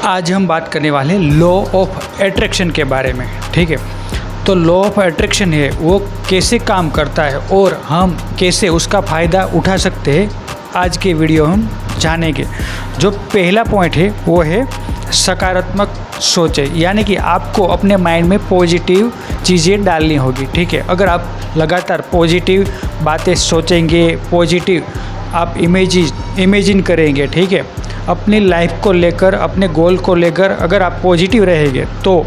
आज हम बात करने वाले हैं लॉ ऑफ अट्रैक्शन के बारे में। ठीक है, तो लॉ ऑफ अट्रैक्शन है वो कैसे काम करता है और हम कैसे उसका फ़ायदा उठा सकते हैं, आज के वीडियो हम जानेंगे। जो पहला पॉइंट है वो है सकारात्मक सोचें, यानी कि आपको अपने माइंड में पॉजिटिव चीज़ें डालनी होगी। ठीक है, अगर आप लगातार पॉजिटिव बातें सोचेंगे, पॉजिटिव आप इमेजिन करेंगे, ठीक है, अपनी लाइफ को लेकर, अपने गोल को लेकर अगर आप पॉजिटिव रहेंगे तो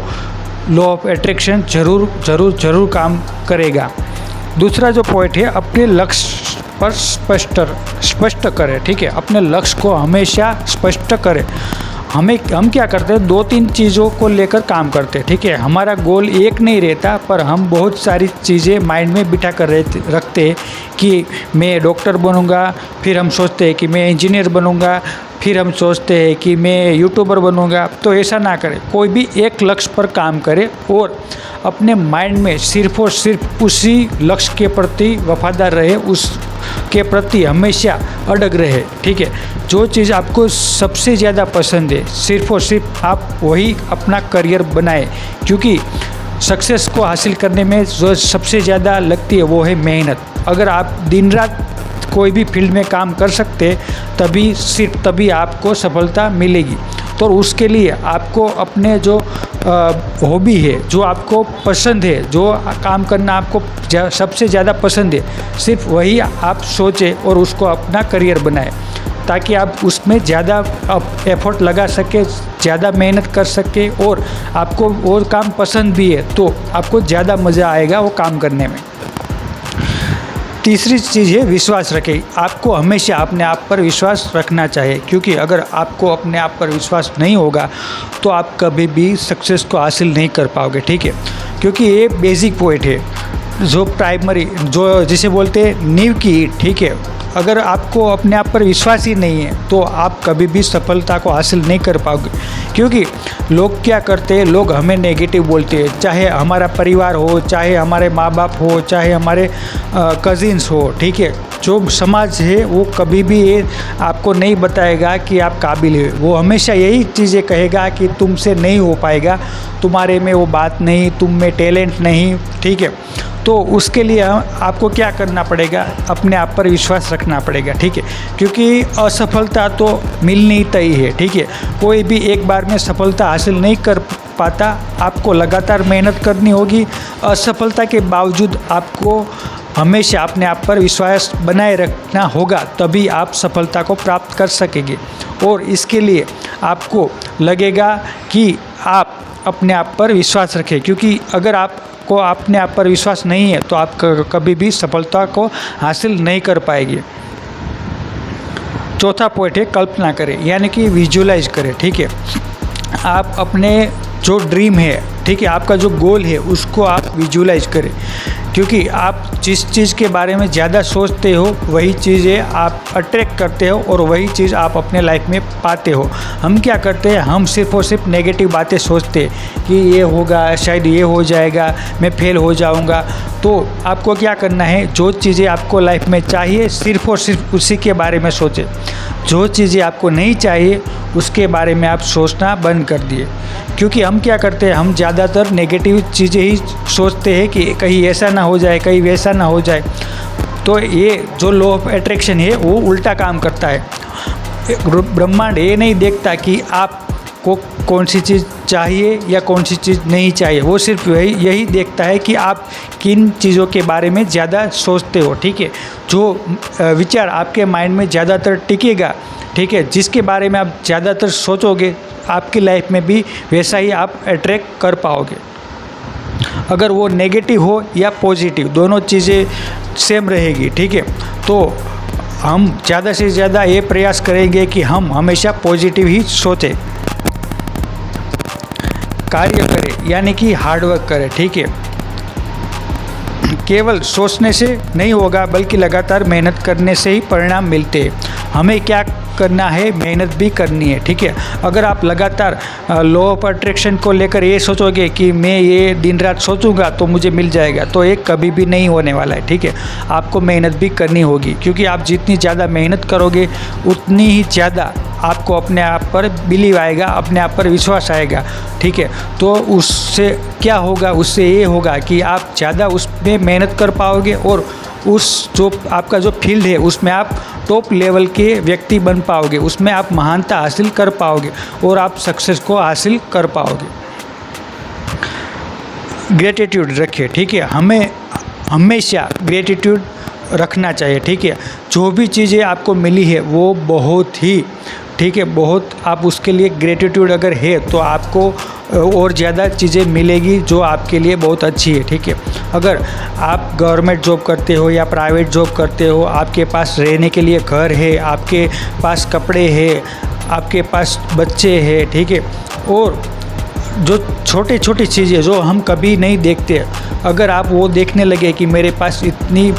लॉ ऑफ अट्रैक्शन ज़रूर काम करेगा। दूसरा जो पॉइंट है, अपने लक्ष्य पर स्पष्ट करें। ठीक है, अपने लक्ष्य को हमेशा स्पष्ट करें। हम क्या करते हैं, 2-3 चीज़ों को लेकर काम करते हैं। ठीक है, हमारा गोल एक नहीं रहता, पर हम बहुत सारी चीज़ें माइंड में बिठा कर रखते हैं कि मैं डॉक्टर बनूंगा, फिर हम सोचते हैं कि मैं इंजीनियर बनूंगा, फिर हम सोचते हैं कि मैं यूट्यूबर बनूंगा। तो ऐसा ना करें, कोई भी एक लक्ष्य पर काम करें और अपने माइंड में सिर्फ और सिर्फ उसी लक्ष्य के प्रति वफादार रहे, उसके प्रति हमेशा अड़ग रहे। ठीक है, जो चीज़ आपको सबसे ज़्यादा पसंद है, सिर्फ और सिर्फ आप वही अपना करियर बनाएं, क्योंकि सक्सेस को हासिल करने में जो सबसे ज़्यादा लगती है वो है मेहनत। अगर आप दिन रात कोई भी फील्ड में काम कर सकते तभी आपको सफलता मिलेगी। तो उसके लिए आपको अपने जो हॉबी है, जो आपको पसंद है, जो काम करना आपको सबसे ज़्यादा पसंद है, सिर्फ वही आप सोचें और उसको अपना करियर बनाएं, ताकि आप उसमें ज़्यादा एफर्ट लगा सके, ज़्यादा मेहनत कर सके और आपको वो काम पसंद भी है तो आपको ज़्यादा मज़ा आएगा वो काम करने में। तीसरी चीज़ है विश्वास रखें। आपको हमेशा अपने आप पर विश्वास रखना चाहिए, क्योंकि अगर आपको अपने आप पर विश्वास नहीं होगा तो आप कभी भी सक्सेस को हासिल नहीं कर पाओगे। ठीक है, क्योंकि ये बेसिक पॉइंट है, जो प्राइमरी, जो जिसे बोलते हैं नींव की ईंट। ठीक है, अगर आपको अपने आप पर विश्वास ही नहीं है तो आप कभी भी सफलता को हासिल नहीं कर पाओगे। क्योंकि लोग क्या करते हैं, लोग हमें नेगेटिव बोलते हैं, चाहे हमारा परिवार हो, चाहे हमारे माँ बाप हो, चाहे हमारे कज़िन्स हो। ठीक है, जो समाज है वो कभी भी ये आपको नहीं बताएगा कि आप काबिल है। वो हमेशा यही चीज़ें कहेगा कि तुमसे नहीं हो पाएगा, तुम्हारे में वो बात नहीं, तुम में टैलेंट नहीं। ठीक है, तो उसके लिए आपको क्या करना पड़ेगा, अपने आप पर विश्वास रखना पड़ेगा। ठीक है, क्योंकि असफलता तो मिलनी तय है। ठीक है, कोई भी एक बार में सफलता हासिल नहीं कर पाता, आपको लगातार मेहनत करनी होगी। असफलता के बावजूद आपको हमेशा अपने आप पर विश्वास बनाए रखना होगा, तभी आप सफलता को प्राप्त कर सकेंगे। और इसके लिए आपको लगेगा कि आप अपने आप पर विश्वास रखें, क्योंकि अगर आपको अपने आप पर विश्वास नहीं है तो आप कभी भी सफलता को हासिल नहीं कर पाएंगे। चौथा पॉइंट है कल्पना करें, यानी कि विजुलाइज करें। ठीक है, आप अपने जो ड्रीम है, ठीक है, आपका जो गोल है, उसको आप विजुलाइज करें, क्योंकि आप जिस चीज़ के बारे में ज़्यादा सोचते हो वही चीज़ें आप अट्रैक्ट करते हो और वही चीज़ आप अपने लाइफ में पाते हो। हम क्या करते हैं, हम सिर्फ और सिर्फ नेगेटिव बातें सोचते हैं कि ये होगा, शायद ये हो जाएगा, मैं फेल हो जाऊंगा। तो आपको क्या करना है, जो चीज़ें आपको लाइफ में चाहिए सिर्फ और सिर्फ उसी के बारे में सोचें। जो चीज़ें आपको नहीं चाहिए उसके बारे में आप सोचना बंद कर दिए, क्योंकि हम क्या करते हैं, हम ज़्यादातर नेगेटिव चीज़ें ही सोचते हैं कि कहीं ऐसा ना हो जाए, कहीं वैसा ना हो जाए। तो ये जो लॉ ऑफ अट्रैक्शन है वो उल्टा काम करता है। ब्रह्मांड ये नहीं देखता कि आपको कौन सी चीज़ चाहिए या कौन सी चीज़ नहीं चाहिए, वो सिर्फ यही देखता है कि आप किन चीज़ों के बारे में ज़्यादा सोचते हो। ठीक है, जो विचार आपके माइंड में ज़्यादातर टिकेगा, ठीक है, जिसके बारे में आप ज़्यादातर सोचोगे, आपकी लाइफ में भी वैसा ही आप अट्रैक्ट कर पाओगे। अगर वो नेगेटिव हो या पॉजिटिव, दोनों चीज़ें सेम रहेगी। ठीक है, तो हम ज़्यादा से ज़्यादा ये प्रयास करेंगे कि हम हमेशा पॉजिटिव ही सोचें, कार्य करें, यानी कि हार्डवर्क करें। ठीक है, केवल सोचने से नहीं होगा, बल्कि लगातार मेहनत करने से ही परिणाम मिलते हैं। हमें क्या करना है, मेहनत भी करनी है। ठीक है, अगर आप लगातार लॉ ऑफ अट्रैक्शन को लेकर ये सोचोगे कि मैं ये दिन रात सोचूंगा तो मुझे मिल जाएगा, तो ये कभी भी नहीं होने वाला है। ठीक है, आपको मेहनत भी करनी होगी, क्योंकि आप जितनी ज़्यादा मेहनत करोगे उतनी ही ज़्यादा आपको अपने आप पर बिलीव आएगा, अपने आप पर विश्वास आएगा, ठीक है। तो उससे क्या होगा, उससे ये होगा कि आप ज़्यादा उसमें मेहनत कर पाओगे और उस जो आपका जो फील्ड है उसमें आप टॉप लेवल के व्यक्ति बन पाओगे, उसमें आप महानता हासिल कर पाओगे और आप सक्सेस को हासिल कर पाओगे। ग्रेटिट्यूड रखिए, ठीक है। हमें हमेशा ग्रेटिट्यूड रखना चाहिए, ठीक है। जो भी चीज़ें आपको मिली है वो बहुत ही, ठीक है, बहुत, आप उसके लिए ग्रेटिट्यूड अगर है तो आपको और ज़्यादा चीज़ें मिलेगी जो आपके लिए बहुत अच्छी है, ठीक है। अगर आप गवर्नमेंट जॉब करते हो या प्राइवेट जॉब करते हो, आपके पास रहने के लिए घर है, आपके पास कपड़े हैं, आपके पास बच्चे हैं, ठीक है, और जो छोटी छोटी चीज़ें जो हम कभी नहीं देखते, अगर आप वो देखने लगे कि मेरे पास इतनी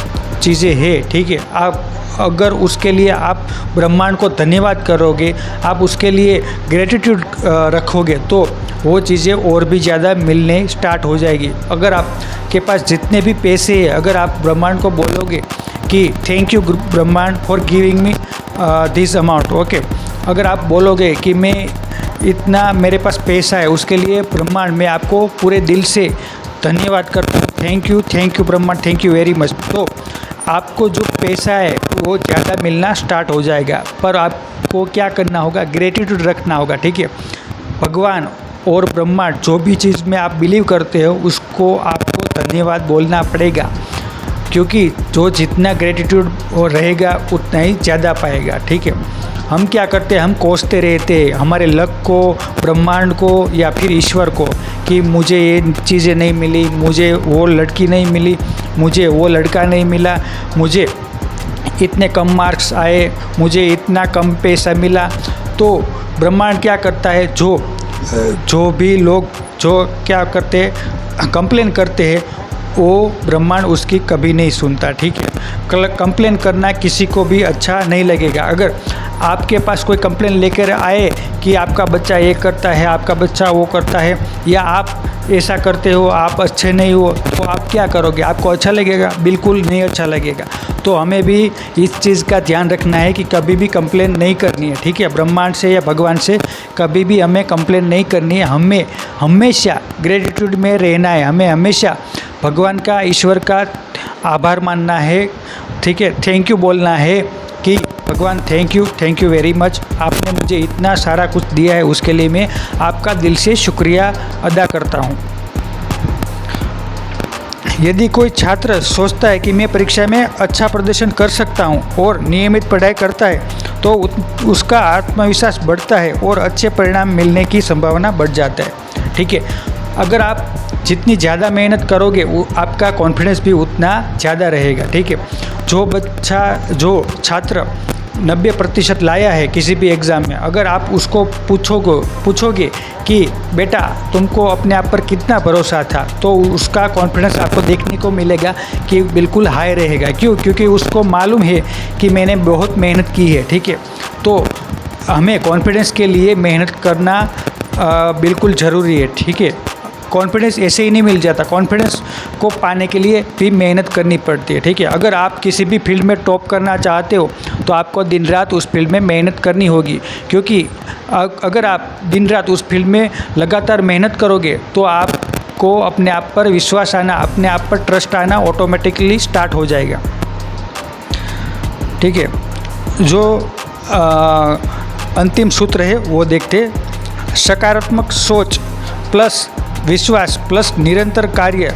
चीज़ें हैं, ठीक है, आप अगर उसके लिए आप ब्रह्मांड को धन्यवाद करोगे, आप उसके लिए ग्रेटिट्यूड रखोगे, तो वो चीज़ें और भी ज़्यादा मिलने स्टार्ट हो जाएगी। अगर आपके पास जितने भी पैसे हैं, अगर आप ब्रह्मांड को बोलोगे कि थैंक यू ब्रह्मांड for giving me this amount, okay, अगर आप बोलोगे कि मैं इतना मेरे पास पैसा है, उसके लिए ब्रह्मांड मैं आपको पूरे दिल से धन्यवाद करता हूँ, थैंक यू ब्रह्मांड, थैंक यू वेरी मच, तो आपको जो पैसा है वो ज़्यादा मिलना स्टार्ट हो जाएगा। पर आपको क्या करना होगा, ग्रेटिट्यूड रखना होगा, ठीक है। भगवान और ब्रह्मांड जो भी चीज़ में आप बिलीव करते हो उसको आपको धन्यवाद बोलना पड़ेगा, क्योंकि जो जितना ग्रेटिट्यूड रहेगा उतना ही ज़्यादा पाएगा, ठीक है। हम क्या करते हैं, हम कोसते रहते हैं हमारे लक को, ब्रह्मांड को या फिर ईश्वर को कि मुझे ये चीज़ें नहीं मिली, मुझे वो लड़की नहीं मिली, मुझे वो लड़का नहीं मिला, मुझे इतने कम मार्क्स आए, मुझे इतना कम पैसा मिला। तो ब्रह्मांड क्या करता है, जो भी लोग जो क्या करते हैं, कंप्लेन करते हैं, वो ब्रह्मांड उसकी कभी नहीं सुनता, ठीक है। कंप्लेन करना किसी को भी अच्छा नहीं लगेगा। अगर आपके पास कोई कंप्लेन लेकर आए कि आपका बच्चा ये करता है, आपका बच्चा वो करता है, या आप ऐसा करते हो, आप अच्छे नहीं हो, तो आप क्या करोगे, आपको अच्छा लगेगा? बिल्कुल नहीं अच्छा लगेगा। तो हमें भी इस चीज़ का ध्यान रखना है कि कभी भी कंप्लेन नहीं करनी है, ठीक है। ब्रह्मांड से या भगवान से कभी भी हमें कंप्लेन नहीं करनी है, हमें हमेशा ग्रेटिट्यूड में रहना है, हमें हमेशा भगवान का, ईश्वर का आभार मानना है, ठीक है, थैंक यू बोलना है कि भगवान थैंक यू वेरी मच, आपने मुझे इतना सारा कुछ दिया है, उसके लिए मैं आपका दिल से शुक्रिया अदा करता हूँ। यदि कोई छात्र सोचता है कि मैं परीक्षा में अच्छा प्रदर्शन कर सकता हूँ और नियमित पढ़ाई करता है तो उसका आत्मविश्वास बढ़ता है और अच्छे परिणाम मिलने की संभावना बढ़ जाता है, ठीक है। अगर आप जितनी ज़्यादा मेहनत करोगे वो आपका कॉन्फिडेंस भी उतना ज़्यादा रहेगा, ठीक है। जो छात्र 90% लाया है किसी भी एग्ज़ाम में, अगर आप उसको पूछोगे कि बेटा तुमको अपने आप पर कितना भरोसा था, तो उसका कॉन्फिडेंस आपको देखने को मिलेगा कि बिल्कुल हाई रहेगा। क्योंकि उसको मालूम है कि मैंने बहुत मेहनत की है, ठीक है। तो हमें कॉन्फिडेंस के लिए मेहनत करना बिल्कुल ज़रूरी है, ठीक है। कॉन्फिडेंस ऐसे ही नहीं मिल जाता, कॉन्फिडेंस को पाने के लिए भी मेहनत करनी पड़ती है, ठीक है। अगर आप किसी भी फील्ड में टॉप करना चाहते हो तो आपको दिन रात उस फील्ड में मेहनत करनी होगी, क्योंकि अगर आप दिन रात उस फील्ड में लगातार मेहनत करोगे तो आपको अपने आप पर विश्वास आना, अपने आप पर ट्रस्ट आना ऑटोमेटिकली स्टार्ट हो जाएगा, ठीक है। जो अंतिम सूत्र है वो देखते, सकारात्मक सोच प्लस विश्वास प्लस निरंतर कार्य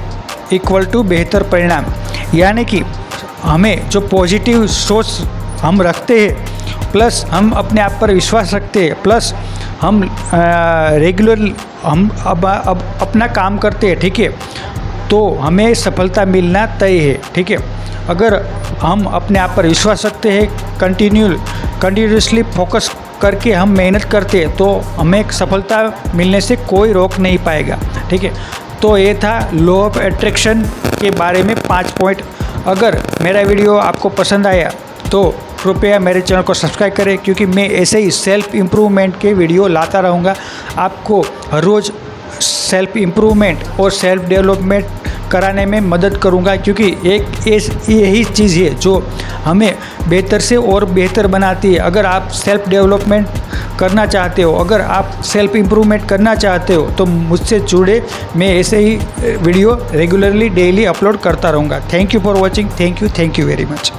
इक्वल टू बेहतर परिणाम। यानी कि हमें जो पॉजिटिव सोच हम रखते हैं, प्लस हम अपने आप पर विश्वास रखते हैं, प्लस हम रेगुलर हम अब अपना काम करते हैं, ठीक है, तो हमें सफलता मिलना तय है, ठीक है। अगर हम अपने आप पर विश्वास रखते हैं, कंटिन्यूसली फोकस करके हम मेहनत करते हैं, तो हमें सफलता मिलने से कोई रोक नहीं पाएगा, ठीक है। तो ये था लॉ ऑफ अट्रैक्शन के बारे में 5 पॉइंट। अगर मेरा वीडियो आपको पसंद आया तो कृपया मेरे चैनल को सब्सक्राइब करें, क्योंकि मैं ऐसे ही सेल्फ इम्प्रूवमेंट के वीडियो लाता रहूँगा। आपको हर रोज़ सेल्फ इम्प्रूवमेंट और सेल्फ डेवलपमेंट कराने में मदद करूँगा, क्योंकि यही चीज़ है जो हमें बेहतर से और बेहतर बनाती है। अगर आप सेल्फ डेवलपमेंट करना चाहते हो, अगर आप सेल्फ इम्प्रूवमेंट करना चाहते हो तो मुझसे जुड़े, मैं ऐसे ही वीडियो रेगुलरली डेली अपलोड करता रहूँगा। Thank you for watching. Thank you very much.